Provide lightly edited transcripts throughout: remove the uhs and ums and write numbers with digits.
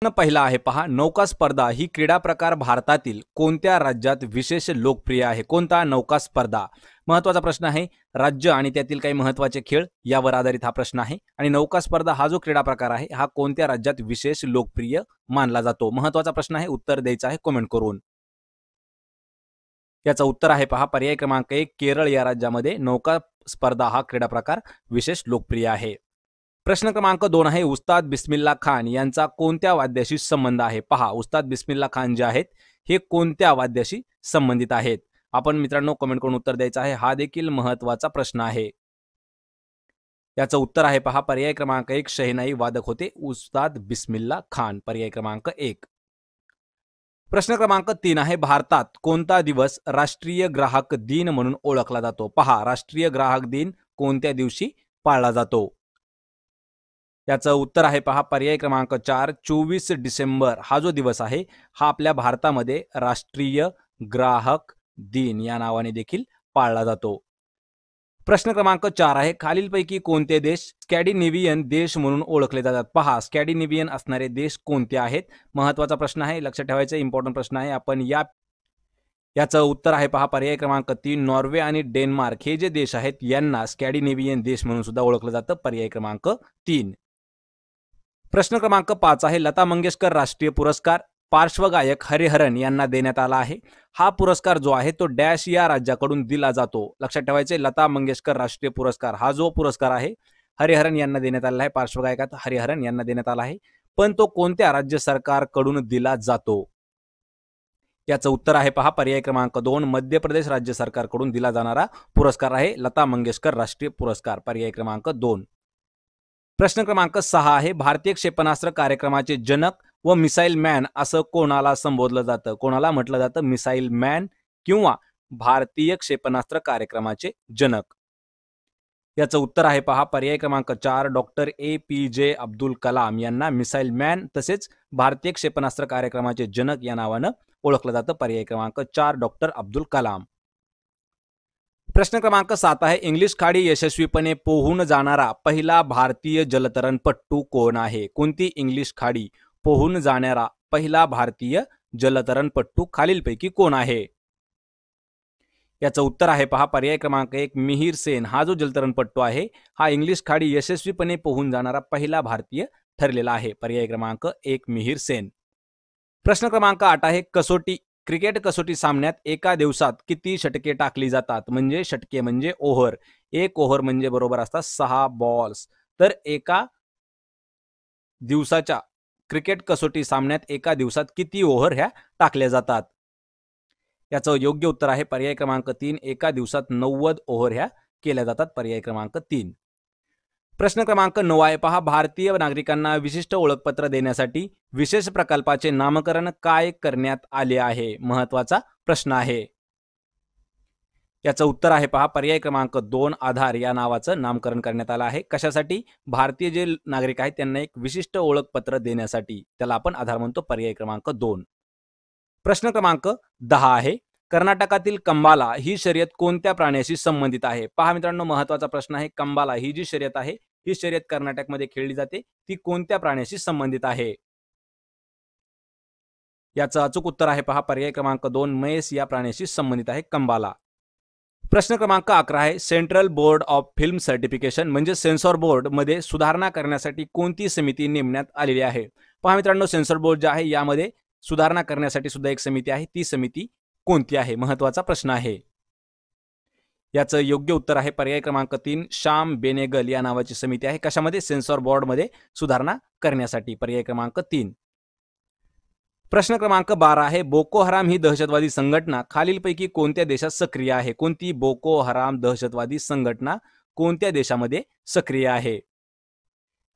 पहिला आहे पहा, नौका स्पर्धा ही क्रीडा प्रकार भारतातील कोणत्या राज्यात विशेष लोकप्रिय आहे? कोणता नौका स्पर्धा? महत्त्वाचा प्रश्न आहे. राज्य आणि त्यातील काही महत्त्वाचे खेळ यावर आधारित हा प्रश्न आहे. आणि नौका स्पर्धा हा जो क्रीडा प्रकार आहे हा कोणत्या राज्यात विशेष लोकप्रिय मानला जातो? महत्त्वाचा प्रश्न आहे. उत्तर द्यायचं आहे कमेंट करून. याचं उत्तर आहे पहा, पर्याय क्रमांक 1, केरळ या राज्यामध्ये नौका स्पर्धा हा क्रीडा प्रकार विशेष लोकप्रिय आहे. प्रश्न क्रमांक 2 आहे, उस्ताद बिस्मिल्ला खान यांचा कोणत्या वाद्याशी संबंध आहे? पहा, उस्ताद बिस्मिल्ला खान जे आहेत हे कोणत्या वाद्याशी संबंधित आहेत? आपण मित्रांनो कमेंट करून उत्तर द्यायचं आहे. हा देखील महत्त्वाचा प्रश्न आहे. याचं उत्तर आहे पहा, पर्याय क्रमांक 1, शहनाई वादक होते उस्ताद बिस्मिल्ला खान. पर्याय क्रमांक 1. प्रश्न क्रमांक 3 आहे, भारतात कोणता दिवस राष्ट्रीय ग्राहक दिन म्हणून ओळखला जातो? पहा, राष्ट्रीय ग्राहक दिन कोणत्या दिवशी पाळला जातो? याचं उत्तर आहे पहा, पर्याय क्रमांक 4, 24 डिसेंबर हा जो दिवस आहे हा आपल्या भारतामध्ये राष्ट्रीय ग्राहक दिन या नावाने देखील पाळला जातो. प्रश्न क्रमांक 4 आहे, खालीलपैकी कोणते देश स्कॅन्डिनेव्हियन देश म्हणून ओळखले जातात? पहा, स्कॅन्डिनेव्हियन असणारे देश कोणते आहेत? महत्त्वाचा प्रश्न आहे, लक्षात ठेवायचं इम्पॉर्टंट प्रश्न आहे. आपण याचं उत्तर आहे पहा, पर्याय क्रमांक 3, नॉर्वे आणि डेन्मार्क हे जे देश आहेत यांना स्कॅन्डिनेव्हियन देश म्हणून सुद्धा ओळखलं जातं. पर्याय क्रमांक 3. प्रश्न क्रमांक 5 आहे, लता मंगेशकर राष्ट्रीय पुरस्कार पार्श्वगायक हरिहरन यांना देण्यात आला आहे. हा पुरस्कार जो आहे तो डॅश या राज्याकडून दिला जातो. लक्षात ठेवायचे, लता मंगेशकर राष्ट्रीय पुरस्कार हा जो पुरस्कार आहे हरिहरन यांना देण्यात आलेला आहे. पार्श्वगायकात हरिहरन यांना देण्यात आला आहे, पण तो कोणत्या राज्य सरकारकडून दिला जातो? याचं उत्तर आहे पहा, पर्याय क्रमांक 2, मध्य प्रदेश राज्य सरकारकडून दिला जाणारा पुरस्कार आहे लता मंगेशकर राष्ट्रीय पुरस्कार. पर्याय क्रमांक 2. प्रश्न क्रमांक 6 आहे, भारतीय क्षेपणास्त्र कार्यक्रमाचे जनक व मिसाईल मॅन असं कोणाला संबोधलं जातं? कोणाला म्हटलं जातं? मिसाईल मॅन किंवा भारतीय क्षेपणास्त्र कार्यक्रमाचे जनक. याचं उत्तर आहे पहा, पर्याय क्रमांक 4, डॉक्टर APJ अब्दुल कलाम यांना मिसाईल मॅन तसेच भारतीय क्षेपणास्त्र कार्यक्रमाचे जनक या नावानं ओळखलं जातं. पर्याय क्रमांक 4, डॉक्टर अब्दुल कलाम. प्रश्न क्रमांक 7 आहे, इंग्लिश खाडी यशस्वीपणे पोहून जाणारा पहिला भारतीय जलतरणपट्टू कोण आहे? कोणती इंग्लिश खाडी पोहून जाणारा पहिला भारतीय जलतरणपट्टू खालीलपैकी कोण आहे? याचं उत्तर आहे पहा, पर्याय क्रमांक 1, मिहिर सेन हा जो जलतरणपट्टू आहे हा इंग्लिश खाडी यशस्वीपणे पोहून जाणारा पहिला भारतीय ठरलेला आहे. पर्याय क्रमांक 1, मिहिर सेन. प्रश्न क्रमांक 8 आहे, क्रिकेट कसोटी सामन्यात एका दिवसात किती षटके टाकली जातात? म्हणजे षटके म्हणजे ओव्हर. 1 ओव्हर म्हणजे बरोबर असतात 6 बॉल्स. तर एका दिवसाच्या क्रिकेट कसोटी सामन्यात एका दिवसात किती ओव्हर ह्या टाकल्या जातात? याचं योग्य उत्तर आहे पर्याय क्रमांक 3, एका दिवसात 90 ओव्हर ह्या केल्या जातात. पर्याय क्रमांक 3. प्रश्न क्रमांक 9 आहे पहा, भारतीय नागरिकांना विशिष्ट ओळखपत्र देण्यासाठी विशेष प्रकल्पाचे नामकरण काय करण्यात आले आहे? महत्त्वाचा प्रश्न आहे. याचं उत्तर आहे पहा, पर्याय क्रमांक 2, आधार या नावाचं नामकरण करण्यात आलं आहे. कशासाठी? भारतीय जे नागरिक आहेत त्यांना एक विशिष्ट ओळखपत्र देण्यासाठी. त्याला आपण आधार म्हणतो. पर्याय क्रमांक 2. प्रश्न क्रमांक 10 आहे, कर्नाटकातील कंबाला ही शर्यत कोणत्या प्राण्याशी संबंधित आहे? पहा मित्रांनो, महत्त्वाचा प्रश्न आहे. कंबाला ही जी शर्यत आहे ही शर्यत कर्नाटकमध्ये खेळली जाते, ती कोणत्या प्राण्याशी संबंधित आहे? याचं अचूक उत्तर आहे पहा, पर्याय क्रमांक 2, म्हैस या प्राण्याशी संबंधित आहे कंबाला. प्रश्न क्रमांक 11 आहे, central board of film certification म्हणजे सेन्सॉर बोर्ड मध्ये सुधारणा करण्यासाठी कोणती समिती नेमण्यात आलेली आहे? पहा मित्रांनो, सेन्सॉर बोर्ड जे आहे यामध्ये सुधारणा करण्यासाठी सुद्धा एक समिती आहे. ती समिती कोणती आहे? महत्त्वाचा प्रश्न आहे. याचं योग्य उत्तर आहे पर्याय क्रमांक 3, श्याम बेनेगल या नावाची समिती आहे. कशामध्ये? सेन्सॉर बोर्डमध्ये सुधारणा करण्यासाठी. पर्याय क्रमांक 3. प्रश्न क्रमांक 12 आहे, बोको हराम ही दहशतवादी संघटना खालीलपैकी कोणत्या देशात सक्रिय आहे? कोणती बोको हराम दहशतवादी संघटना कोणत्या देशामध्ये सक्रिय आहे?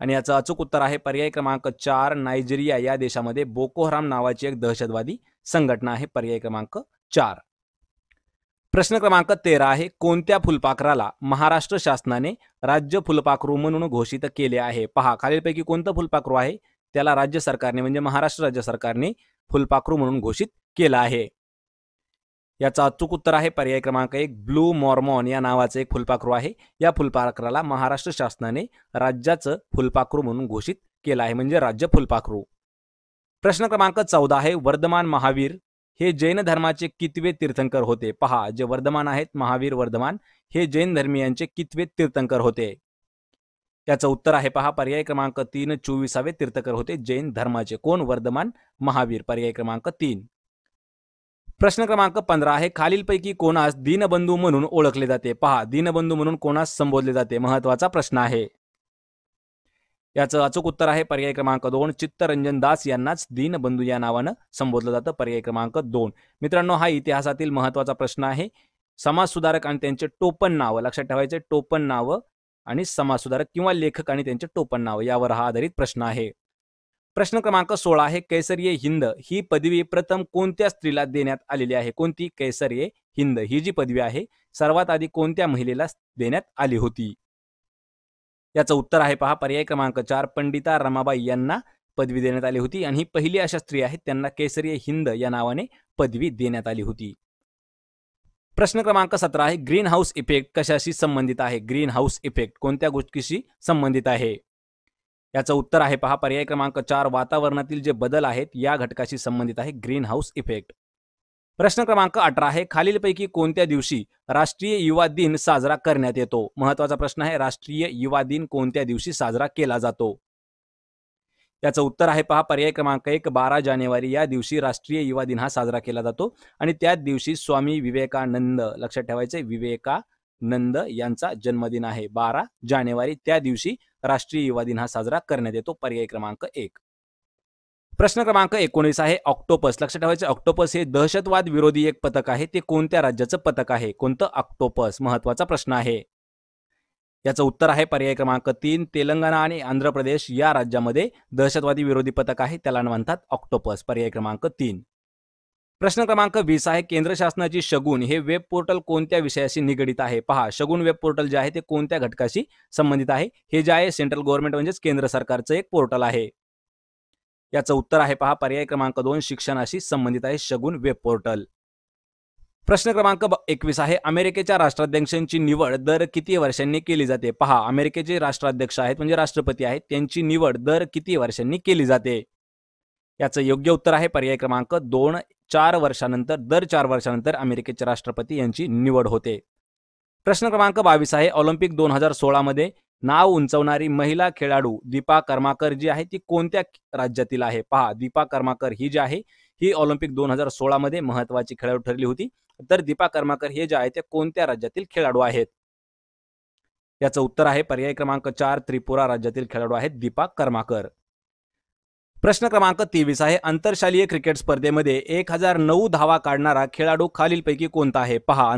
आणि याचं अचूक उत्तर आहे पर्याय क्रमांक 4, नायजेरिया या देशामध्ये बोको हराम नावाची एक दहशतवादी संघटना आहे. पर्याय क्रमांक 4. प्रश्न क्रमांक 13 आहे, कोणत्या फुलपाखराला महाराष्ट्र शासनाने राज्य फुलपाखरू म्हणून घोषित केले आहे? पहा, खालीलपैकी कोणतं फुलपाखरू आहे त्याला राज्य सरकारने म्हणजे महाराष्ट्र राज्य सरकारने फुलपाखरू म्हणून घोषित केलं आहे? याचं अचूक उत्तर आहे पर्याय क्रमांक 1, ब्लू मॉर्मॉन या नावाचं एक फुलपाखरू आहे. या फुलपाखराला महाराष्ट्र शासनाने राज्याचं फुलपाखरू म्हणून घोषित केलं आहे, म्हणजे राज्य फुलपाखरू. प्रश्न क्रमांक 14 आहे वर्धमान महावीर हे जैन धर्माचे कितवे तीर्थंकर होते? पहा, जे वर्धमान आहेत महावीर वर्धमान हे जैन धर्मीयांचे कितवे तीर्थंकर होते? याचं उत्तर आहे पहा पर्याय क्रमांक 3 24वे तीर्थंकर होते जैन धर्माचे. कोण? वर्धमान महावीर. पर्याय क्रमांक 3. प्रश्न क्रमांक 15 आहे खालीलपैकी कोणास दीनबंधू म्हणून ओळखले जाते? पहा, दीनबंधू म्हणून कोणास संबोधले जाते? महत्वाचा प्रश्न आहे. याचं अचूक उत्तर आहे पर्याय क्रमांक 2 चित्तरंजन दास यांनाच दीनबंधू या नावानं संबोधलं जातं. पर्याय क्रमांक 2. मित्रांनो, हा इतिहासातील महत्वाचा प्रश्न आहे. समाजसुधारक आणि त्यांचे टोपण नाव लक्षात ठेवायचे. टोपण नाव आणि समाजसुधारक किंवा लेखक आणि त्यांचे टोपण नाव यावर हा आधारित प्रश्न आहे. प्रश्न क्रमांक 16 आहे कैसरीय हिंद ही पदवी प्रथम कोणत्या स्त्रीला देण्यात आलेली आहे? कोणती? कैसरीय हिंद ही जी पदवी आहे सर्वात आधी कोणत्या महिलेला देण्यात आली होती? याचं उत्तर आहे पहा पर्याय क्रमांक 4 पंडिता रमाबाई यांना पदवी देण्यात आली होती आणि ही पहिली अशा स्त्री आहेत त्यांना कैसरीय हिंद या नावाने पदवी देण्यात आली होती. प्रश्न क्रमांक 17 आहे ग्रीन हाऊस इफेक्ट कशाशी संबंधित आहे? ग्रीन हाऊस इफेक्ट कोणत्या गोष्टीशी संबंधित आहे? याचं उत्तर आहे पहा पर्याय क्रमांक 4 वातावरणातील जे बदल आहेत या घटकाशी संबंधित आहे ग्रीन हाऊस इफेक्ट. प्रश्न क्रमांक 18 आहे खालीलपैकी कोणत्या दिवशी राष्ट्रीय युवा दिन साजरा करण्यात येतो? महत्वाचा प्रश्न आहे. राष्ट्रीय युवा दिन कोणत्या दिवशी साजरा केला जातो? याचं उत्तर आहे पहा पर्याय क्रमांक 1 12 जानेवारी या दिवशी राष्ट्रीय युवा दिन हा साजरा केला जातो आणि त्याच दिवशी स्वामी विवेकानंद लक्षात ठेवायचे विवेकानंद यांचा जन्मदिन आहे. 12 जानेवारी त्या दिवशी राष्ट्रीय युवा दिन हा साजरा करण्यात येतो. पर्याय क्रमांक 1. प्रश्न क्रमांक 19 आहे ऑक्टोपस लक्षात ठेवायचे. ऑक्टोपस हे दहशतवाद विरोधी एक पथक आहे. ते कोणत्या राज्याचं पथक आहे? कोणतं? ऑक्टोपस. महत्वाचा प्रश्न आहे. याचं उत्तर आहे पर्याय क्रमांक 3 तेलंगणा आणि आंध्र प्रदेश या राज्यामध्ये दहशतवादी विरोधी पथक आहे त्याला म्हणतात ऑक्टोपस. पर्याय क्रमांक 3. प्रश्न क्रमांक 20 आहे केंद्र शासनाची शगुन हे वेब पोर्टल कोणत्या विषयाशी निगडित आहे? पहा, शगुन वेब पोर्टल जे आहे ते कोणत्या घटकाशी संबंधित आहे? हे जे आहे सेंट्रल गव्हर्नमेंट म्हणजेच केंद्र सरकारचं एक पोर्टल आहे. याचं उत्तर आहे पहा पर्याय क्रमांक 2 शिक्षणाशी संबंधित आहे शगुन वेब पोर्टल. प्रश्न क्रमांक 21 आहे अमेरिकेच्या राष्ट्राध्यक्षांची निवड दर किती वर्षांनी केली जाते? पहा, अमेरिकेचे राष्ट्राध्यक्ष आहेत म्हणजे राष्ट्रपती आहेत त्यांची निवड दर किती वर्षांनी केली जाते? याचं योग्य उत्तर आहे पर्याय क्रमांक 2 4 वर्षानंतर. दर 4 वर्षानंतर अमेरिकेचे राष्ट्रपती यांची निवड होते. प्रश्न क्रमांक 22 आहे ऑलिम्पिक 2016 मध्ये नाव उंचावणारी महिला खेळाडू दीपा कर्माकर जी आहे ती कोणत्या राज्यातील आहे? पहा, दीपा कर्माकर ही जी आहे ही ऑलिम्पिक 2016 मध्ये महत्वाची खेळाडू ठरली होती. तर दीपा कर्माकर हे जे आहे ते कोणत्या राज्यातील खेळाडू आहेत? याचं उत्तर आहे पर्याय क्रमांक 4 त्रिपुरा राज्यातील खेळाडू आहेत दीपा कर्माकर. प्रश्न क्रमांक 23 आहे आंतरशालीय क्रिकेट स्पर्धेमध्ये 1009 धावा काढणारा खेळाडू खालीलपैकी कोणता आहे? पहा,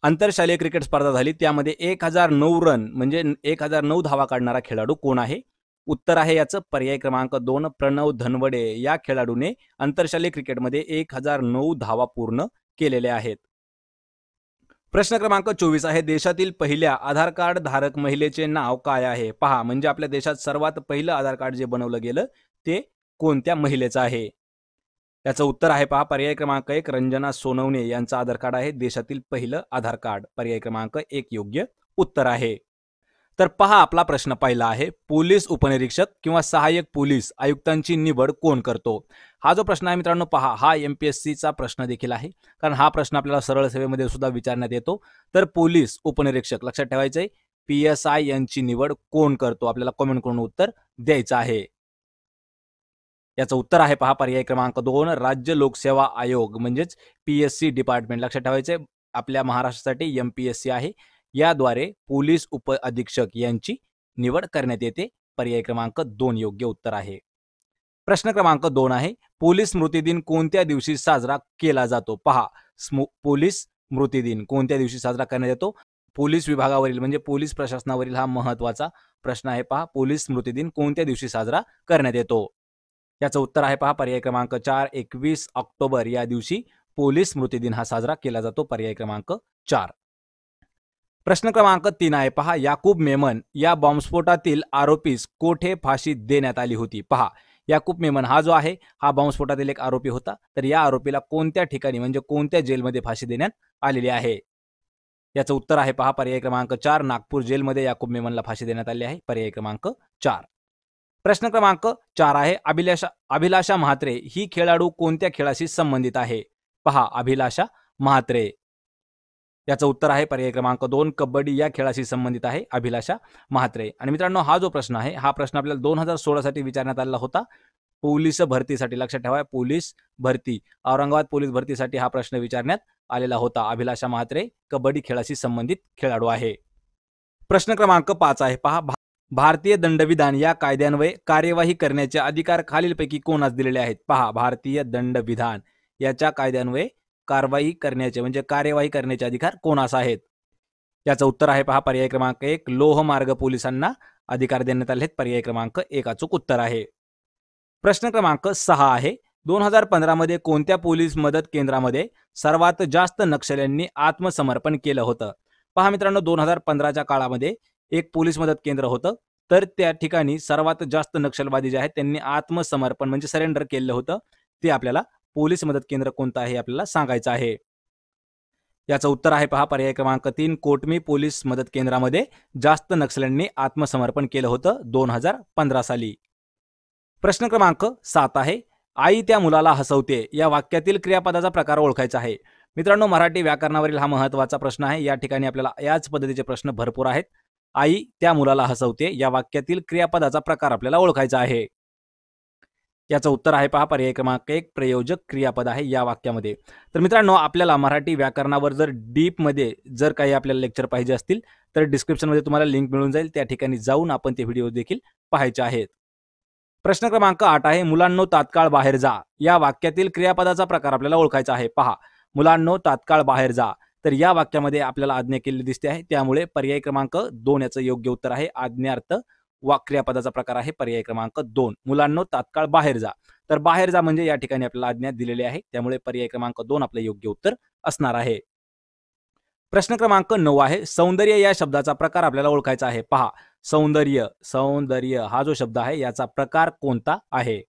आंतरशालीय क्रिकेट स्पर्धा झाली त्यामध्ये 1009 रन म्हणजे 1009 धावा काढणारा खेळाडू कोण आहे? उत्तर आहे याचं पर्याय क्रमांक 2 प्रणव धनवडे या खेळाडूने आंतरशालीय क्रिकेटमध्ये 1009 धावा पूर्ण केलेल्या आहेत. प्रश्न क्रमांक 24 आहे देशातील पहिल्या आधार कार्ड धारक महिलेचे नाव काय आहे? पहा, म्हणजे आपल्या देशात सर्वात पहिलं आधार कार्ड जे बनवलं गेलं ते कोणत्या महिलेचं आहे? याचं उत्तर आहे पहा पर्याय क्रमांक 1 रंजना सोनवणे यांचं आधार कार्ड आहे देशातील पहिलं आधार कार्ड. पर्याय क्रमांक 1 योग्य उत्तर आहे. तर पहा आपला प्रश्न पहिला आहे पोलीस उपनिरीक्षक किंवा सहाय्यक पोलीस आयुक्तांची निवड कोण करतो? हा जो प्रश्न आहे मित्रांनो पहा हा MPSC चा प्रश्न देखील आहे कारण हा प्रश्न आपल्याला सरळ सेवेमध्ये सुद्धा विचारण्यात येतो. तर पोलीस उपनिरीक्षक लक्षात ठेवायचंय PSI यांची निवड कोण करतो? आपल्याला कमेंट करून उत्तर द्यायचं आहे. याचं उत्तर आहे पहा पर्याय क्रमांक 2 राज्य लोकसेवा आयोग म्हणजेच PSC डिपार्टमेंट. लक्षात ठेवायचे आपल्या महाराष्ट्रासाठी MPSC आहे याद्वारे पोलीस उप अधीक्षक यांची निवड करण्यात येते. पर्याय क्रमांक 2 योग्य उत्तर आहे. प्रश्न क्रमांक 2 आहे पोलीस स्मृती दिन कोणत्या दिवशी साजरा केला जातो? पहा, पोलीस स्मृती दिन कोणत्या दिवशी साजरा करण्यात येतो? पोलीस विभागावरील म्हणजे पोलीस प्रशासनावरील हा महत्वाचा प्रश्न आहे. पहा, पोलीस स्मृती दिन कोणत्या दिवशी साजरा करण्यात येतो? याचं उत्तर आहे पहा पर्याय क्रमांक 4 21 ऑक्टोबर या दिवशी पोलीस स्मृती दिन हा साजरा केला जातो. पर्याय क्रमांक 4. प्रश्न क्रमांक 3 आहे पहा याकूब मेमन या बॉम्बस्फोटातील आरोपीस कोठे फाशी देण्यात आली होती? पहा, याकूब मेमन हा जो आहे हा बॉम्बस्फोटातील एक आरोपी होता. तर या आरोपीला कोणत्या ठिकाणी म्हणजे कोणत्या जेलमध्ये फाशी देण्यात आलेली आहे? याचं उत्तर आहे पहा पर्याय क्रमांक 4 नागपूर जेलमध्ये याकूब मेमनला फाशी देण्यात आली आहे. पर्याय क्रमांक 4. प्रश्न क्रमांक 4 आहे अभिलाषा म्हात्रे ही खेळाडू कोणत्या खेळाशी संबंधित आहे? पहा, अभिलाषा म्हात्रे. याचं उत्तर आहे पर्याय क्रमांक 2, कबड्डी या खेळाशी संबंधित आहे अभिलाषा म्हात्रे. आणि मित्रांनो, हा जो प्रश्न आहे हा प्रश्न आपल्याला 2016 साठी विचारण्यात आलेला होता. पोलीस भरतीसाठी. लक्षात ठेवा, पोलीस भरती, औरंगाबाद पोलीस भरतीसाठी हा प्रश्न विचारण्यात आलेला होता. अभिलाषा म्हात्रे कबड्डी खेळाशी संबंधित खेळाडू आहे. प्रश्न क्रमांक 5 आहे. पहा, भारतीय दंडविधान या कायद्यान्वये कार्यवाही करण्याचे अधिकार खालीलपैकी कोणास दिलेले आहेत? पहा, भारतीय दंडविधान याच्या कायद्यान्वये कार्यवाही करण्याचे अधिकार कोणास आहेत? याचं उत्तर आहे पहा पर्याय क्रमांक 1, लोहमार्ग पोलिसांना अधिकार देण्यात आले आहेत. पर्याय क्रमांक 1 अचूक उत्तर आहे. प्रश्न क्रमांक 6 आहे. 2015 मध्ये कोणत्या पोलीस मदत केंद्रामध्ये सर्वात जास्त नक्षल्यांनी आत्मसमर्पण केलं होतं? पहा मित्रांनो, 2015च्या काळामध्ये एक पोलीस मदत केंद्र होतं, तर त्या ठिकाणी सर्वात जास्त नक्षलवादी जे आहेत त्यांनी आत्मसमर्पण म्हणजे सरेंडर केलं होतं. ते आपल्याला पोलीस मदत केंद्र कोणतं आहे आपल्याला सांगायचं आहे. याचं उत्तर आहे पहा पर्याय क्रमांक 3, कोटमी पोलीस मदत केंद्रामध्ये जास्त नक्षल्यांनी आत्मसमर्पण केलं होतं 2015 साली. प्रश्न क्रमांक 7 आहे. आई त्या मुलाला हसवते या वाक्यातील क्रियापदाचा प्रकार ओळखायचा आहे. मित्रांनो, मराठी व्याकरणावरील हा महत्त्वाचा प्रश्न आहे. या ठिकाणी आपल्याला याच पद्धतीचे प्रश्न भरपूर आहेत. आई त्या मुलाला हसवते या वाक्यातील क्रियापदाचा प्रकार आपल्याला ओळखायचा आहे. याचं उत्तर आहे पहा पर्याय क्रमांक 1, प्रयोजक क्रियापद आहे या वाक्यामध्ये. तर मित्रांनो, आपल्याला मराठी व्याकरणावर जर डीपमध्ये जर काही आपल्याला लेक्चर पाहिजे असतील तर डिस्क्रिप्शनमध्ये तुम्हाला लिंक मिळून जाईल. त्या ठिकाणी जाऊन आपण ते व्हिडिओ देखील पाहायचे आहेत. प्रश्न क्रमांक 8 आहे. मुलांनो तात्काळ बाहेर जा या वाक्यातील क्रियापदाचा प्रकार आपल्याला ओळखायचा आहे. पहा, मुलांनो तात्काळ बाहेर जा. तर या वाक्यामध्ये आपल्याला आज्ञा केलेली दिसते आहे. त्यामुळे पर्याय क्रमांक 2 याचं योग्य उत्तर आहे. आज्ञार्थ क्रियापदाचा प्रकार आहे पर्याय क्रमांक 2. मुलांनो तात्काळ बाहेर जा. तर बाहेर जा म्हणजे या ठिकाणी आपल्याला आज्ञा दिलेली आहे. त्यामुळे पर्याय क्रमांक 2 आपलं योग्य उत्तर असणार आहे. प्रश्न क्रमांक 9 आहे. सौंदर्य या शब्दाचा प्रकार आपल्याला ओळखायचा आहे. पहा, सौंदर्य हा जो शब्द आहे याचा प्रकार कोणता आहे?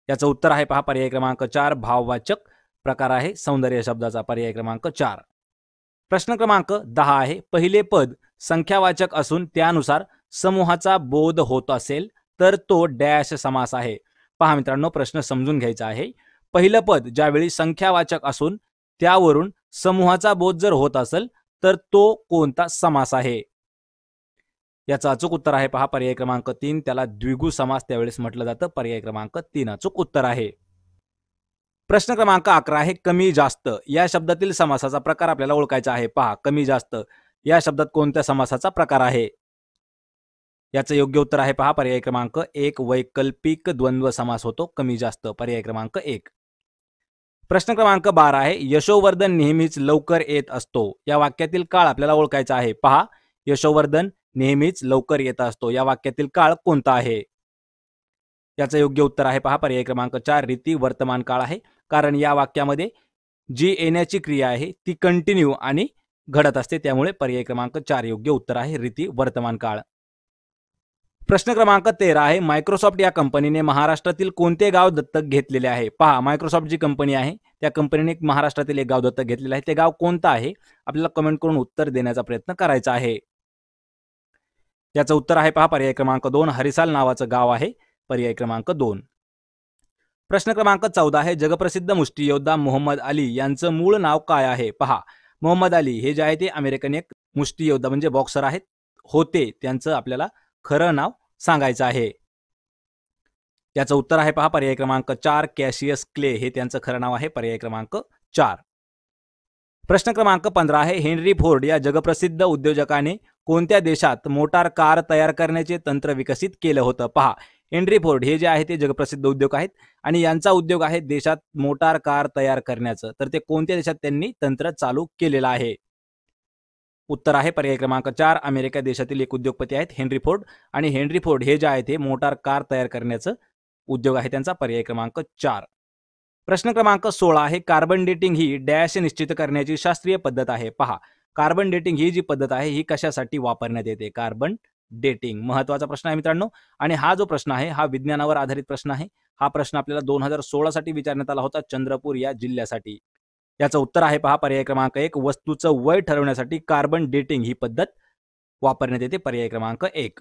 याचं उत्तर आहे पहा पर्याय क्रमांक 4, भाववाचक प्रकार आहे सौंदर्य शब्दाचा. पर्याय क्रमांक 4. प्रश्न क्रमांक 10 आहे. पहिले पद संख्यावाचक असून त्यानुसार समूहाचा बोध होत असेल तर तो डॅश समास आहे. पहा मित्रांनो, प्रश्न समजून घ्यायचा आहे. पहिलं पद ज्यावेळी संख्यावाचक असून त्यावरून समूहाचा बोध जर होत असेल तर तो कोणता समास आहे? याचं अचूक उत्तर आहे पहा पर्याय क्रमांक 3, त्याला द्विगु समास त्यावेळेस म्हटलं जातं. पर्याय क्रमांक 3 अचूक उत्तर आहे. प्रश्न क्रमांक 11 आहे. कमी जास्त या शब्दातील समासाचा प्रकार आपल्याला ओळखायचा आहे. पहा, कमी जास्त या शब्दात कोणत्या समासाचा प्रकार आहे? याचं योग्य उत्तर आहे पहा पर्याय क्रमांक 1, वैकल्पिक द्वंद्व समास होतो कमी जास्त. पर्याय क्रमांक 1. प्रश्न क्रमांक 12 आहे. यशोवर्धन नेहमीच लवकर येत असतो या वाक्यातील काळ आपल्याला ओळखायचा आहे. पहा, यशोवर्धन नेहमीच लवकर येत असतो या वाक्यातील काळ कोणता आहे? याचं योग्य उत्तर आहे पहा पर्याय क्रमांक 4, रीती वर्तमान काळ आहे. कारण या वाक्यामध्ये जी येण्याची क्रिया आहे ती कंटिन्यू आणि घडत असते. त्यामुळे पर्याय क्रमांक 4 योग्य उत्तर आहे, रीती वर्तमान काळ. प्रश्न क्रमांक 13 आहे. मायक्रोसॉफ्ट या कंपनीने महाराष्ट्रातील कोणते गाव दत्तक घेतलेले आहे? पहा, मायक्रोसॉफ्ट जी कंपनी आहे त्या कंपनीने महाराष्ट्रातील एक गाव दत्तक घेतलेलं आहे. ते गाव कोणतं आहे? आपल्याला कमेंट करून उत्तर देण्याचा प्रयत्न करायचा आहे. याचं उत्तर आहे पहा पर्याय क्रमांक 2, हरिसाल नावाचं गाव आहे. पर्याय क्रमांक 2. प्रश्न क्रमांक 14 आहे. जगप्रसिद्ध मुष्टियोद्धा मोहम्मद अली यांचं मूळ नाव काय आहे? पहा, मोहम्मद अली हे जे आहे ते अमेरिकन एक मुष्टियोद्धा म्हणजे बॉक्सर आहेत होते. त्यांचं आपल्याला खरं नाव सांगायचं आहे. याचं उत्तर आहे पहा पर्याय क्रमांक 4, कॅशियस क्ले हे त्यांचं खरं नाव आहे. पर्याय क्रमांक 4. प्रश्न क्रमांक 15 आहे. हेनरी फोर्ड या जगप्रसिद्ध उद्योजकाने कोणत्या देशात मोटार कार तयार करण्याचे तंत्र विकसित केलं होतं? पहा, हेनरी फोर्ड हे जे आहे ते जगप्रसिद्ध उद्योग आहेत आणि यांचा उद्योग आहे देशात मोटार कार तयार करण्याचं. तर ते कोणत्या देशात त्यांनी तंत्र चालू केलेलं आहे? उत्तर आहे पर्याय क्रमांक 4, अमेरिका देशातील एक उद्योगपती आहेत हेनरी फोर्ड. आणि हेनरी फोर्ड हे जे आहे ते मोटार कार तयार करण्याचं उद्योग आहे त्यांचा. पर्याय क्रमांक 4. प्रश्न क्रमांक 16 आहे. कार्बन डेटिंग ही डॅश निश्चित करण्याची शास्त्रीय पद्धत आहे. पहा, कार्बन डेटिंग ही जी पद्धत आहे ही कशासाठी वापरण्यात येते? कार्बन डेटिंग महत्वाचा प्रश्न आहे मित्रांनो. आणि हा जो प्रश्न आहे हा विज्ञानावर आधारित प्रश्न आहे. हा प्रश्न आपल्याला 2016 साठी विचारण्यात आला होता चंद्रपूर या जिल्ह्यासाठी. याचं उत्तर आहे पहा पर्याय क्रमांक 1, वस्तूचं वय ठरवण्यासाठी कार्बन डेटिंग ही पद्धत वापरण्यात येते. पर्याय क्रमांक 1.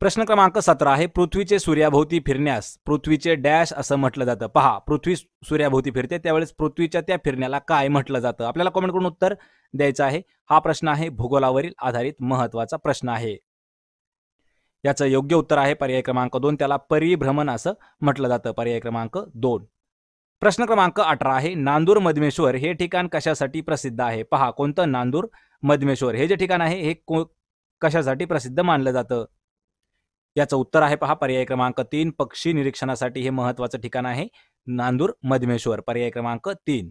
प्रश्न क्रमांक 17 आहे पृथ्वीचे सूर्याभोवती फिरण्यास पृथ्वीचे डॅश असं म्हटलं जातं. पहा, पृथ्वी सूर्याभोवती फिरते त्यावेळेस पृथ्वीच्या त्या फिरण्याला काय म्हटलं जातं? आपल्याला कमेंट करून उत्तर द्यायचं आहे. हा प्रश्न आहे भूगोलावरील आधारित महत्वाचा प्रश्न आहे. याचं योग्य उत्तर आहे पर्याय क्रमांक 2. त्याला परिभ्रमण असं म्हटलं जातं. पर्याय क्रमांक 2. प्रश्न क्रमांक 18 आहे नांदूर मधमेश्वर हे ठिकाण कशासाठी प्रसिद्ध आहे? पहा, कोणतं नांदूर मधमेश्वर हे जे ठिकाण आहे हे कशासाठी प्रसिद्ध मानलं जातं? याचं उत्तर आहे पहा पर्याय क्रमांक 3. पक्षी निरीक्षणासाठी हे महत्वाचं ठिकाण आहे नांदूर मधमेश्वर. पर्याय क्रमांक 3.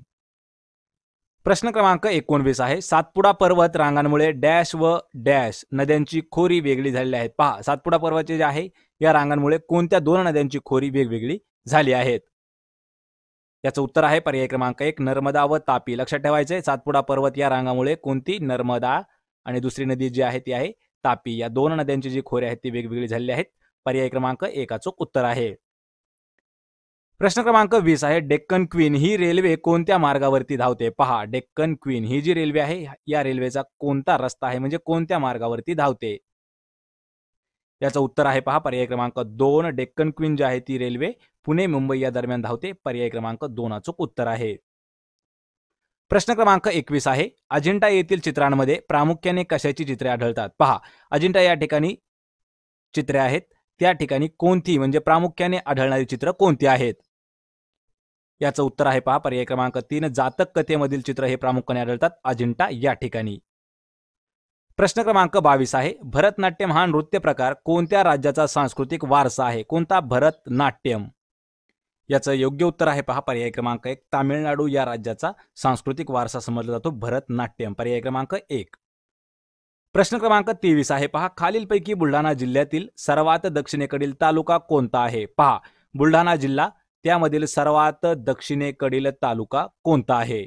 प्रश्न क्रमांक 19 आहे सातपुडा पर्वत रांगांमुळे डॅश व डॅश नद्यांची खोरी वेगळी झालेली आहेत. पहा, सातपुडा पर्वत जे आहे या रांगांमुळे कोणत्या दोन नद्यांची खोरी वेगवेगळी झाली आहेत? याचं उत्तर आहे पर्याय क्रमांक 1. नर्मदा व तापी. लक्षात ठेवायचंय सातपुडा पर्वत या रांगामुळे कोणती? नर्मदा आणि दुसरी नदी जी आहे ती आहे तापी. या दोन नद्यांची जी खोरे आहेत ती वेगवेगळी झालेली आहेत. पर्याय क्रमांक 1 अचूक उत्तर आहे. प्रश्न क्रमांक 20 आहे डेक्कन क्वीन ही रेल्वे कोणत्या मार्गावरती धावते? पहा, डेक्कन क्वीन ही जी रेल्वे आहे या रेल्वेचा कोणता रस्ता आहे म्हणजे कोणत्या मार्गावरती धावते? याचं उत्तर आहे पहा पर्याय क्रमांक 2. डेक्कन क्वीन जी आहे ती रेल्वे पुणे मुंबई या दरम्यान धावते. पर्याय क्रमांक 2 अचूक उत्तर आहे. प्रश्न क्रमांक 21 आहे अजिंठा येथील चित्रांमध्ये प्रामुख्याने कशाची चित्रे आढळतात? पहा, अजिंठा या ठिकाणी चित्रे आहेत त्या ठिकाणी कोणती म्हणजे प्रामुख्याने आढळणारी चित्र कोणती आहेत? याचं उत्तर आहे पहा पर्याय क्रमांक 3. जातक कथेमधील चित्र हे प्रामुख्याने आढळतात अजिंठा या ठिकाणी. प्रश्न क्रमांक 22 आहे भरतनाट्यम हा नृत्य प्रकार कोणत्या राज्याचा सांस्कृतिक वारसा आहे? कोणता? भरतनाट्यम. याचं योग्य उत्तर आहे पहा पर्याय क्रमांक 1. तामिळनाडू या राज्याचा सांस्कृतिक वारसा समजला जातो भरतनाट्यम. पर्याय क्रमांक 1. प्रश्न क्रमांक 23 आहे पहा खालीलपैकी बुलढाणा जिल्ह्यातील सर्वात दक्षिणेकडील तालुका कोणता आहे? पहा, बुलढाणा जिल्हा त्यामधील सर्वात दक्षिणेकडील तालुका कोणता आहे?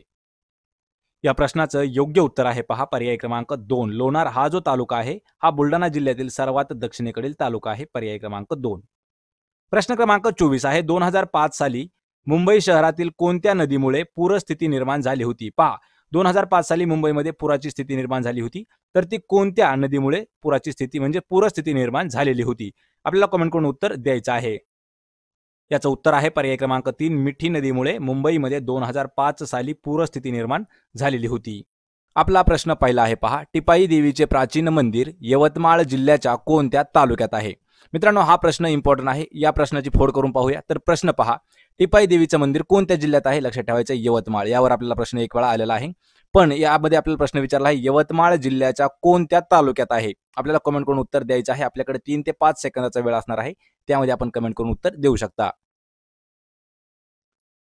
या प्रश्नाचं योग्य उत्तर आहे पहा पर्याय क्रमांक 2. लोणार हा जो तालुका आहे हा बुलढाणा जिल्ह्यातील सर्वात दक्षिणेकडील तालुका आहे. पर्याय क्रमांक 2. प्रश्न क्रमांक 24 आहे 2005 साली मुंबई शहरातील कोणत्या नदीमुळे पूरस्थिती निर्माण झाली होती? पहा, 2005 साली मुंबईमध्ये पुराची स्थिती निर्माण झाली होती तर ती कोणत्या नदीमुळे पुराची स्थिती म्हणजे पूरस्थिती निर्माण झालेली होती? आपल्याला कमेंट करून उत्तर द्यायचं आहे. याचं उत्तर आहे पर्याय क्रमांक 3. मिठी नदीमुळे मुंबईमध्ये 2005 साली पूरस्थिती निर्माण झालेली होती. आपला प्रश्न पहिला आहे पहा टिपाई देवीचे प्राचीन मंदिर यवतमाळ जिल्ह्याच्या कोणत्या तालुक्यात आहे? मित्रांनो, हा प्रश्न इम्पॉर्टंट आहे. या प्रश्नाची फोड करून पाहूया. तर प्रश्न पहा टिपाई देवीचं मंदिर कोणत्या जिल्ह्यात आहे? लक्षात ठेवायचं यवतमाळ. यावर आपल्याला प्रश्न एक वेळा आलेला आहे पण यामध्ये आपल्याला प्रश्न विचारला आहे यवतमाळ जिल्ह्याच्या कोणत्या तालुक्यात आहे? आपल्याला कमेंट करून उत्तर द्यायचं आहे. आपल्याकडे 3 ते 5 सेकंदाचा वेळ असणार आहे त्यामध्ये आपण कमेंट करून उत्तर देऊ शकता.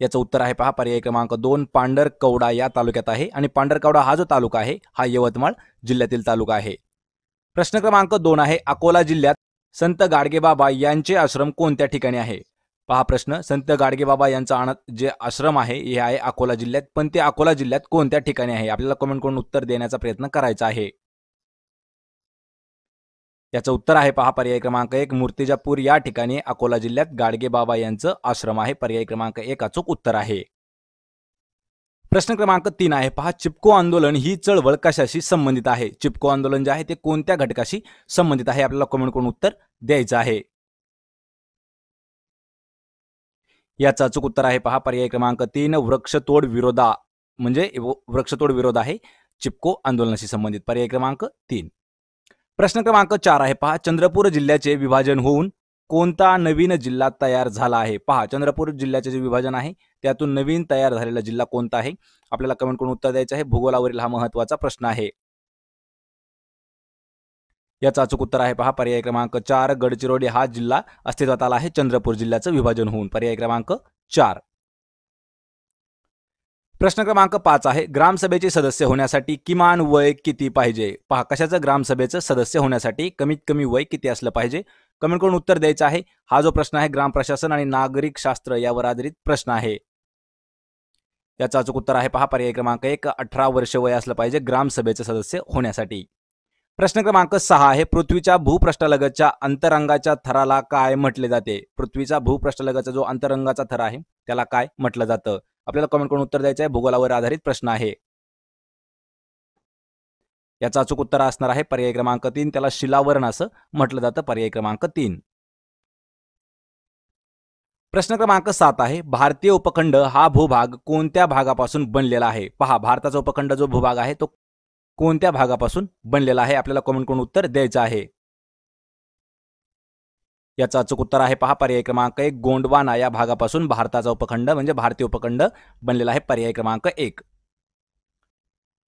याचं उत्तर आहे पहा पर्याय क्रमांक 2. पांढरकवडा या तालुक्यात आहे आणि पांढरकवडा हा जो तालुका आहे हा यवतमाळ जिल्ह्यातील तालुका आहे. प्रश्न क्रमांक 2 आहे अकोला जिल्ह्यात संत गाडगेबाबा यांचे आश्रम कोणत्या ठिकाणी आहे? पहा प्रश्न संत गाडगेबाबा यांचा जे आश्रम आहे हे आहे अकोला जिल्ह्यात पण ते अकोला जिल्ह्यात कोणत्या ठिकाणी आहे? आपल्याला कमेंट करून उत्तर देण्याचा प्रयत्न करायचा आहे. याचं उत्तर आहे पहा पर्याय क्रमांक 1. मूर्तिजापूर या ठिकाणी अकोला जिल्ह्यात गाडगेबाबा यांचं आश्रम आहे. पर्याय क्रमांक 1 अचूक उत्तर आहे. प्रश्न क्रमांक 3 आहे पहा चिपको आंदोलन ही चळवळ कशाशी संबंधित आहे? चिपको आंदोलन जे आहे ते कोणत्या घटकाशी संबंधित आहे? आपल्याला कमेंट करून उत्तर द्यायचं आहे. याचं अचूक उत्तर आहे पहा पर्याय क्रमांक 3. वृक्षतोड विरोधा म्हणजे वृक्षतोड विरोध आहे चिपको आंदोलनाशी संबंधित. पर्याय क्रमांक 3. प्रश्न क्रमांक 4 आहे पहा चंद्रपूर जिल्ह्याचे विभाजन होऊन कोणता नवीन जिल्हा तयार झाला आहे? पहा, चंद्रपूर जिल्ह्याचे जे विभाजन आहे त्यातून नवीन तयार झालेला जिल्हा कोणता आहे? आपल्याला कमेंट करून उत्तर द्यायचं आहे. भूगोलावरील हा महत्त्वाचा प्रश्न आहे. याचं अचूक उत्तर आहे पहा पर्याय क्रमांक 4. गडचिरोली हा जिल्हा अस्तित्वात आला आहे चंद्रपूर जिल्ह्याचं विभाजन होऊन. पर्याय क्रमांक 4. प्रश्न क्रमांक 5 आहे ग्रामसभेचे सदस्य होण्यासाठी किमान वय किती पाहिजे? पहा, कशाचं ग्रामसभेचं सदस्य होण्यासाठी कमीत कमी वय किती असलं पाहिजे? कमेंट करून उत्तर द्यायचं आहे. हा जो प्रश्न आहे ग्राम प्रशासन आणि नागरिक शास्त्र यावर आधारित प्रश्न आहे. याचं अचूक उत्तर आहे पहा पर्याय क्रमांक 1. 18 वर्ष वय असलं पाहिजे ग्रामसभेचे सदस्य होण्यासाठी. प्रश्न क्रमांक 6 आहे पृथ्वीच्या भूपृष्ठालगतच्या अंतरंगाच्या थराला काय म्हटले जाते? पृथ्वीचा भूपृष्ठालगतचा जो अंतरंगाचा थर आहे त्याला काय म्हटलं जातं? आपल्याला कमेंट करून उत्तर द्यायचं आहे. भूगोलावर आधारित प्रश्न आहे. याचा अचूक उत्तर असणार आहे पर्याय क्रमांक 3, त्याला शिलावरण असं म्हटलं जातं. पर्याय क्रमांक 3. प्रश्न क्रमांक 7 आहे, भारतीय उपखंड हा भूभाग कोणत्या भागापासून बनलेला आहे? पहा, भारताचा उपखंड जो भूभाग आहे तो कोणत्या भागापासून बनलेला आहे? आपल्याला कमेंट करून उत्तर द्यायचं आहे. याचं अचूक उत्तर आहे पहा पर्याय क्रमांक 1, गोंडवाना या भागापासून भारताचा उपखंड म्हणजे भारतीय उपखंड बनलेला आहे. पर्याय क्रमांक 1.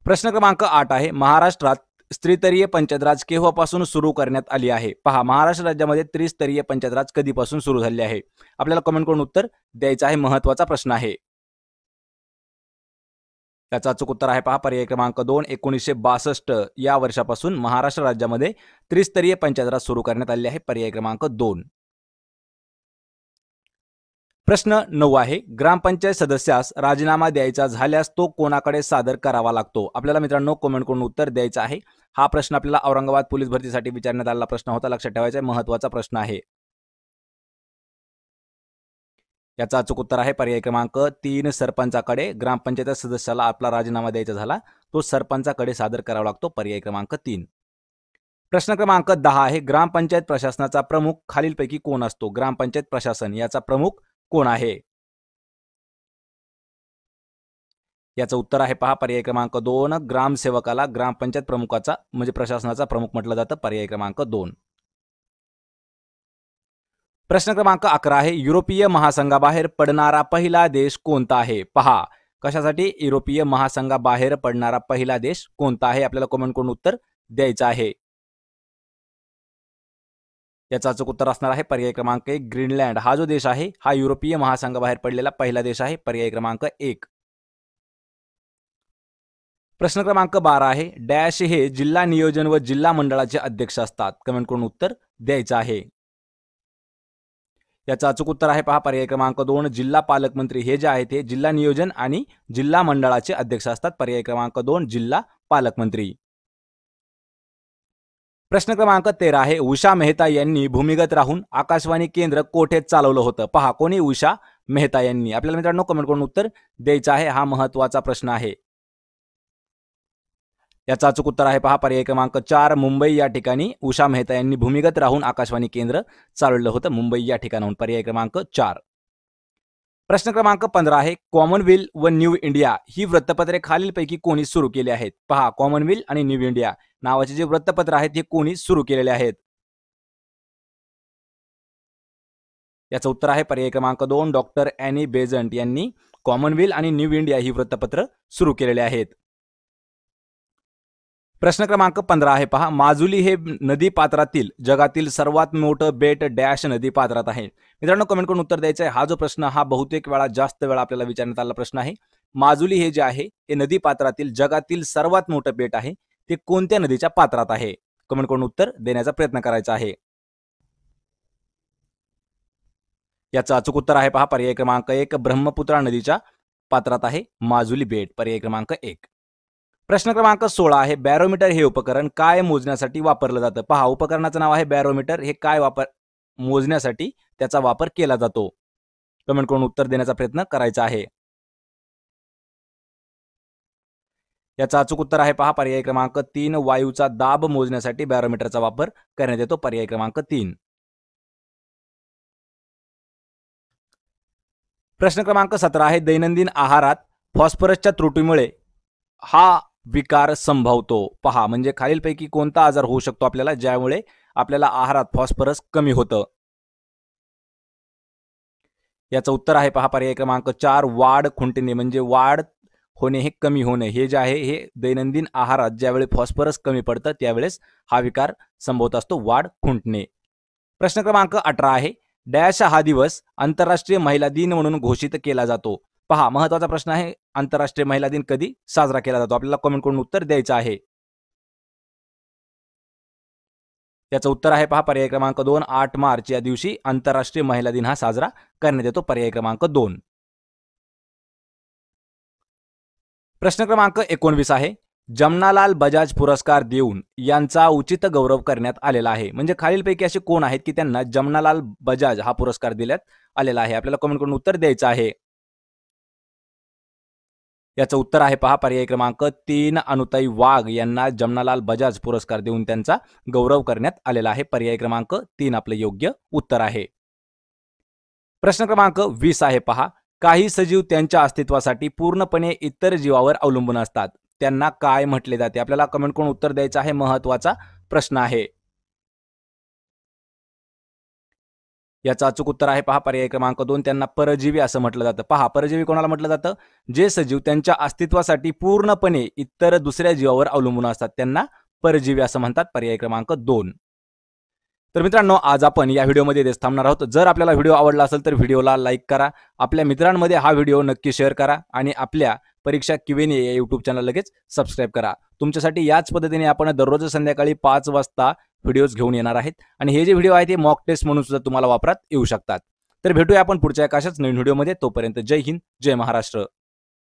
प्रश्न क्रमांक 8 आहे, महाराष्ट्रात त्रिस्तरीय पंचायत राज केव्हापासून सुरू करण्यात आली आहे? पहा, महाराष्ट्र राज्यामध्ये त्रिस्तरीय पंचायत राज कधीपासून सुरू झाले आहे? आपल्याला कमेंट करून उत्तर द्यायचं आहे. महत्त्वाचा प्रश्न आहे. त्याचा अचूक उत्तर आहे पहा पर्याय क्रमांक 2, 1962 या वर्षापासून महाराष्ट्र राज्यामध्ये त्रिस्तरीय पंचायत राज सुरू करण्यात आले आहे. पर्याय क्रमांक 2. प्रश्न 9 आहे, ग्रामपंचायत सदस्यास राजीनामा द्यायचा झाल्यास तो कोणाकडे सादर करावा लागतो? आपल्याला मित्रांनो कमेंट करून उत्तर द्यायचं आहे. हा प्रश्न आपल्याला औरंगाबाद पोलीस भरतीसाठी विचारण्यात आलेला प्रश्न होता. लक्षात ठेवायचा आहे, महत्त्वाचा प्रश्न आहे. याचा अचूक उत्तर आहे पर्याय क्रमांक 3, सरपंचाकडे. ग्रामपंचायत सदस्याला आपला राजीनामा द्यायचा झाला तो सरपंचाकडे सादर करावा लागतो. पर्याय क्रमांक 3. प्रश्न क्रमांक 10 आहे, ग्रामपंचायत प्रशासनाचा प्रमुख खालीलपैकी कोण असतो? ग्रामपंचायत प्रशासन याचा प्रमुख कोण आहे? याचं उत्तर आहे पहा पर्याय क्रमांक 2, ग्रामसेवकाला ग्रामपंचायत प्रमुखाचा म्हणजे प्रशासनाचा प्रमुख म्हटलं जातं. पर्याय क्रमांक 2. प्रश्न क्रमांक 11 आहे, युरोपीय महासंघाबाहेर पडणारा पहिला देश कोणता आहे? पहा, कशासाठी युरोपीय महासंघाबाहेर पडणारा पहिला देश कोणता आहे? आपल्याला कमेंट करून उत्तर द्यायचं आहे. याचं अचूक उत्तर असणार आहे पर्याय क्रमांक 1, ग्रीनलँड हा जो देश आहे हा युरोपीय महासंघाबाहेर पडलेला पहिला देश आहे. पर्याय क्रमांक 1. प्रश्न क्रमांक 12 आहे, डॅश हे जिल्हा नियोजन व जिल्हा मंडळाचे अध्यक्ष असतात. कमेंट करून उत्तर द्यायचं आहे. याचं अचूक उत्तर आहे पहा पर्याय क्रमांक 2, जिल्हा पालकमंत्री हे जे आहेत ते जिल्हा नियोजन आणि जिल्हा मंडळाचे अध्यक्ष असतात. पर्याय क्रमांक 2, जिल्हा पालकमंत्री. प्रश्न क्रमांक 13 आहे, उषा मेहता यांनी भूमिगत राहून आकाशवाणी केंद्र कोठे चालवलं होतं? पहा, कोणी? उषा मेहता यांनी. आपल्याला मित्रांनो कमेंट करून उत्तर द्यायचं आहे. हा महत्त्वाचा प्रश्न आहे. याचं अचूक उत्तर आहे पहा पर्याय क्रमांक 4, मुंबई या ठिकाणी उषा मेहता यांनी भूमिगत राहून आकाशवाणी केंद्र चालवलं होतं. मुंबई या ठिकाणाहून. पर्याय क्रमांक 4. प्रश्न क्रमांक 15 आहे, कॉमनवेल्थ व न्यू इंडिया ही वृत्तपत्रे खालीलपैकी कोणी सुरू केली आहेत? पहा, कॉमनवेल्थ आणि न्यू इंडिया नावाचे जे वृत्तपत्र आहेत ते कोणी सुरू केलेले आहेत? याचं उत्तर आहे पर्याय क्रमांक 2, डॉक्टर ॲनी बेझंट यांनी कॉमनवेल्थ आणि न्यू इंडिया ही वृत्तपत्र सुरू केलेले आहेत. प्रश्न क्रमांक 15 आहे पहा, माजुली हे नदी पात्रातील जगातील सर्वात मोठं बेट डॅश नदी पात्रात आहे? मित्रांनो कमेंट करून उत्तर द्यायचं आहे. हा जो प्रश्न हा बहुतेक वेळा जास्त वेळा आपल्याला विचारण्यात आलेला प्रश्न आहे. माजुली हे जे आहे हे नदी पात्रातील जगातील सर्वात मोठं बेट आहे. ते कोणत्या नदीच्या पात्रात आहे? कमेंट करून उत्तर देण्याचा प्रयत्न करायचा आहे. याचं अचूक उत्तर आहे पहा पर्याय क्रमांक 1, ब्रह्मपुत्रा नदीच्या पात्रात आहे माजुली बेट. पर्याय क्रमांक 1. प्रश्न क्रमांक 16 आहे, बॅरोमीटर हे उपकरण काय मोजण्यासाठी वापरलं जातं? पहा, उपकरणाचं नाव आहे बॅरोमीटर. हे काय मोजण्यासाठी त्याचा वापर केला जातो? कमेंट करून उत्तर देण्याचा प्रयत्न करायचा आहे. याचं अचूक उत्तर आहे पहा पर्याय क्रमांक 3, वायूचा दाब मोजण्यासाठी बॅरोमीटरचा वापर करण्यात येतो. पर्याय क्रमांक 3. प्रश्न क्रमांक 17 आहे, दैनंदिन आहारात फॉस्फरसच्या त्रुटीमुळे हा विकार संभवतो? पहा, म्हणजे खालीलपैकी कोणता आजार होऊ शकतो आपल्याला ज्यामुळे आपल्याला आहारात फॉस्फरस कमी होतं? याचं उत्तर आहे पहा पर्याय क्रमांक 4, वाढ खुंटणे म्हणजे वाढ होणे हे कमी होणे. हे जे आहे हे दैनंदिन आहारात ज्यावेळी फॉस्फरस कमी पडतं त्यावेळेस हा विकार संभवत असतो, वाढ खुंटणे. प्रश्न क्रमांक 18 आहे, डॅश हा दिवस आंतरराष्ट्रीय महिला दिन म्हणून घोषित केला जातो? पहा, महत्वाचा प्रश्न आहे, आंतरराष्ट्रीय महिला दिन कधी साजरा केला जातो? आपल्याला कमेंट करून उत्तर द्यायचं आहे. याचं उत्तर आहे पहा पर्याय क्रमांक 2, 8 मार्च या दिवशी आंतरराष्ट्रीय महिला दिन हा साजरा करण्यात येतो. पर्याय क्रमांक 2. प्रश्न क्रमांक 19 आहे, जमनालाल बजाज पुरस्कार देऊन यांचा उचित गौरव करण्यात आलेला आहे. म्हणजे खालीलपैकी असे कोण आहेत की त्यांना जमनालाल बजाज हा पुरस्कार देण्यात आलेला आहे? आपल्याला कमेंट करून उत्तर द्यायचं आहे. याचं उत्तर आहे पहा पर्याय क्रमांक 3 अनुताई वाघ यांना जमनालाल बजाज पुरस्कार देऊन त्यांचा गौरव करण्यात आलेला आहे. पर्याय क्रमांक 3 आपलं योग्य उत्तर आहे. प्रश्न क्रमांक 20 आहे पहा, काही सजीव त्यांच्या अस्तित्वासाठी पूर्णपणे इतर जीवावर अवलंबून असतात, त्यांना काय म्हटले जाते? आपल्याला कमेंट करून उत्तर द्यायचं आहे. महत्वाचा प्रश्न आहे. याचं अचूक उत्तर आहे पहा पर्याय क्रमांक 2, त्यांना परजीवी असं म्हटलं जातं. पहा, परजीवी कोणाला म्हटलं जातं? जे सजीव त्यांच्या अस्तित्वासाठी पूर्णपणे इतर दुसऱ्या जीवावर अवलंबून असतात त्यांना परजीवी असं म्हणतात. पर्याय क्रमांक 2. तर मित्रांनो, आज आपण या व्हिडिओमध्ये इथेच थांबणार आहोत. जर आपल्याला व्हिडिओ आवडला असेल तर व्हिडिओला लाईक करा, आपल्या मित्रांमध्ये हा व्हिडिओ नक्की शेअर करा आणि आपल्या परीक्षा Q&A या यूट्यूब चॅनल लगेच सबस्क्राईब करा. तुमच्यासाठी याच पद्धतीने आपण दररोज संध्याकाळी 5 वाजता व्हिडिओज घेऊन येणार आहेत आणि हे जे व्हिडिओ आहे ते मॉक टेस्ट म्हणून सुद्धा तुम्हाला वापरात येऊ शकतात. तर भेटूया आपण पुढच्या एका अशाच नवीन व्हिडिओमध्ये. तोपर्यंत जय हिंद, जय महाराष्ट्र.